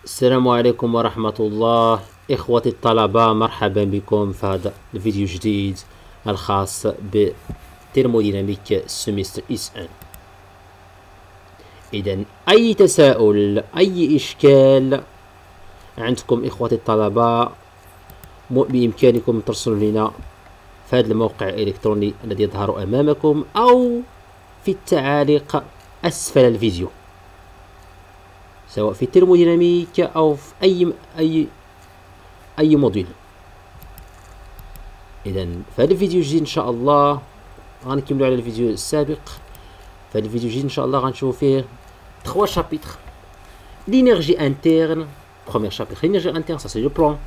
السلام عليكم ورحمة الله إخوتي الطلبة، مرحبا بكم في هذا الفيديو الجديد الخاص بترموديناميك سمستر اس ان. إذا أي تساؤل أي إشكال عندكم إخوتي الطلبة بإمكانكم ترسلوا لنا في هذا الموقع الإلكتروني الذي يظهر أمامكم أو في التعاليق أسفل الفيديو، سواء في الترموديناميك أو في أي موديل. إذا في هذا الفيديو الجديد إن شاء الله غنكملوا على الفيديو السابق. في هذا الفيديو الجديد إن شاء الله غنشوفوا فيه 3 شابيتر. l'énergie interne، premier chapitre l'énergie interne، ça c'est le plan.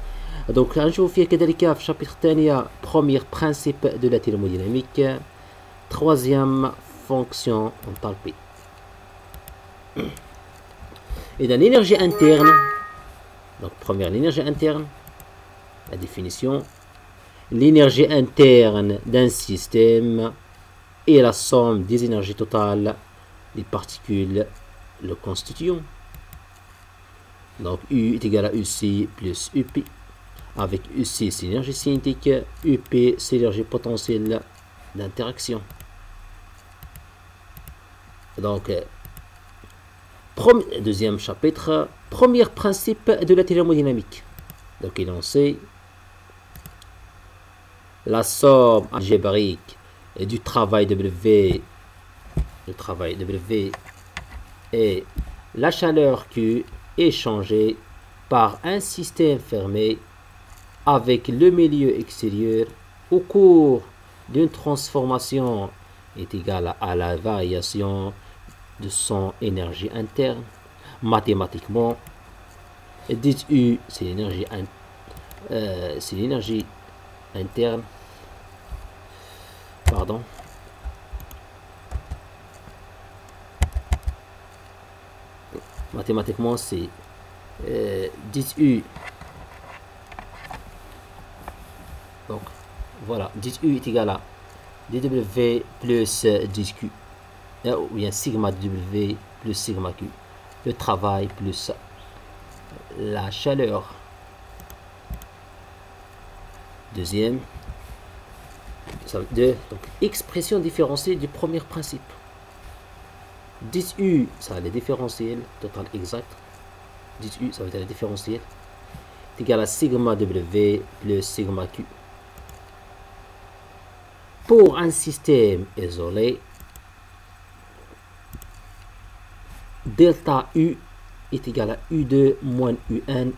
Donc غنشوفوا فيه كذلك في الشابيتر الثانية premier principe de la thermodynamique، troisième fonction enthalpie. Et dans l'énergie interne, donc première l'énergie interne, la définition, l'énergie interne d'un système est la somme des énergies totales des particules le constituant. Donc U est égal à UC plus UP, avec UC c'est l'énergie cinétique, UP c'est l'énergie potentielle d'interaction. Donc deuxième chapitre, premier principe de la thermodynamique. Donc énoncé, la somme algébrique du travail W, et la chaleur Q est changée par un système fermé avec le milieu extérieur au cours d'une transformation est égale à la variation de son énergie interne. Mathématiquement, dit U c'est l'énergie interne, pardon, mathématiquement c'est dit U, donc voilà, dit U est égal à dW plus dit Q, ou bien sigma W plus sigma Q, le travail plus la chaleur. Deuxième, donc expression différentielle du premier principe. 10U, ça va être le différentiel total exact. 10U, ça va être le différentiel. C'est égal à sigma W plus sigma Q. Pour un système isolé, delta U est égal à U2 moins UN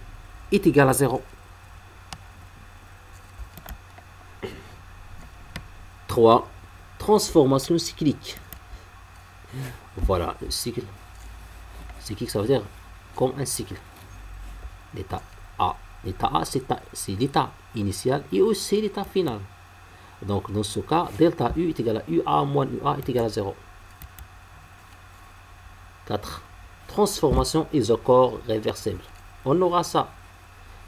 est égal à 0. 3. Transformation cyclique. Voilà, le cycle. Cyclique, ça veut dire comme un cycle. L'état A. L'état A, c'est l'état initial et aussi l'état final. Donc, dans ce cas, delta U est égal à UA moins UA est égal à 0. 4. Transformation isochore réversible. On aura ça.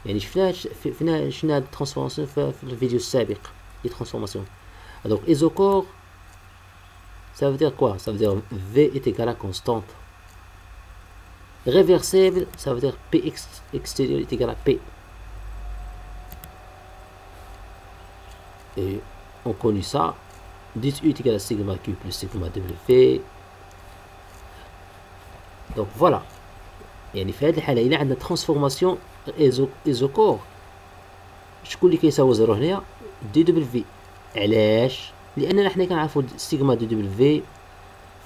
يعني شفنا الترانسفورماسيون في الفيديو السابق. Les transformations. Donc isochore, ça veut dire quoi? Ça veut dire V est égal à constante. Réversible, ça veut dire P extérieur est égal à P. Et on connaît ça. 10U est égal à sigma Q plus sigma W. Donc voilà. يعني في هذه الحالة إلا عندنا ترانسفورماسيون ايزوكور، شكون اللي كيساوي زيرو هنايا؟ دي دبليو. علاش؟ لأننا حنا كنعرفو سيغما دي دبليو في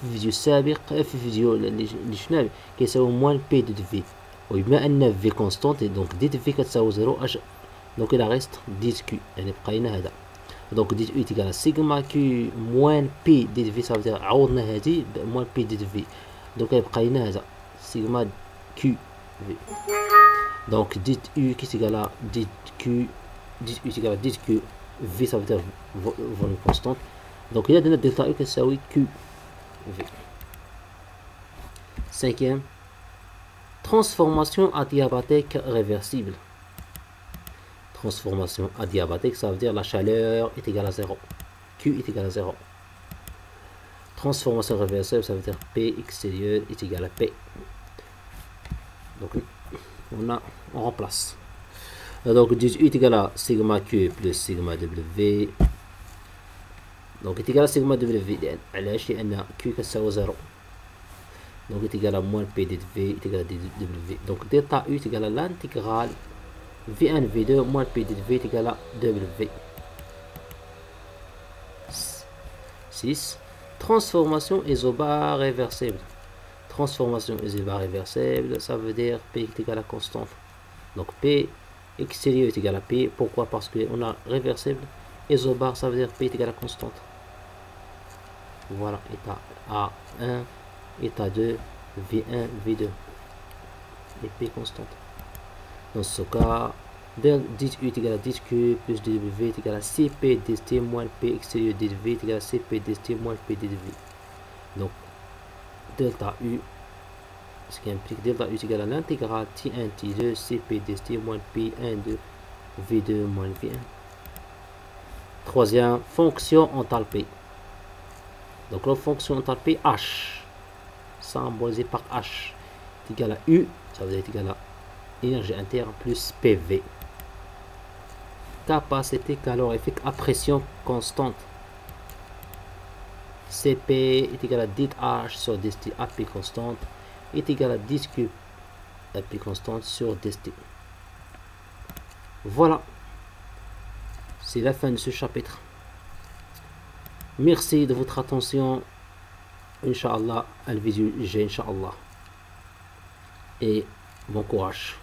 الفيديو السابق، في الفيديو اللي شفناه كيساوي موان بي دي في، وبما أن في كونستونت دونك دي في كتساوي زيرو دونك إلا غيست دي كيو، يعني بقينا هذا. دونك دي كيو تيكال سيغما كيو موان بي دي في، صافي عوضنا هادي موان بي دي في، دونك يبقى لنا هذا سيغما كيو في. دونك ديت يو كي تيغالا ديت كيو، ديت يو تيغالا ديت كيو في، ça veut dire volume constante. Donc إلا درنا دلتا يو كتساوي كيو في. Cinquième, transformation adiabatique réversible. Transformation adiabatique, ça veut dire la chaleur est égale à 0. Q est égal à 0. Transformation réversible, ça veut dire P extérieur est égal à P. Donc on remplace. Donc 18 égale à sigma Q plus sigma W. Donc est égal à sigma W علاش لأن Q كتساوي 0. Donc est égal à moins P de V est égal à W. Donc delta U est égal à l'intégrale V1 V2 moins P de V est égal à W. 6. Transformation isobar réversible. Transformation isobar réversible, ça veut dire P est égal à constante. Donc P extérieur est égal à P. Pourquoi? Parce qu'on a réversible. Isobar, ça veut dire P est égal à constante. Voilà, état A1, état 2, V1, V2. Et P constante. Dans ce cas, 18 est égal à 10Q plus dW est égal à CP dt moins P extérieur dV est égal à CP dt moins P dV. Donc, delta U, ce qui implique delta U est égal à l'intégrale T1, T2, CP dt moins P1, 2, V2 moins V1. Troisième, fonction enthalpie. Donc la fonction enthalpie H, symbolisée par H, est égal à U, ça veut dire est égal à énergie interne plus PV. Capacité calorifique à pression constante. CP est égal à 10H sur 10T AP constante est égal à 10Q AP constante sur 10T. Voilà, c'est la fin de ce chapitre. Merci de votre attention. Inch'Allah, à la vidéo j'ai Inch'Allah. Et bon courage.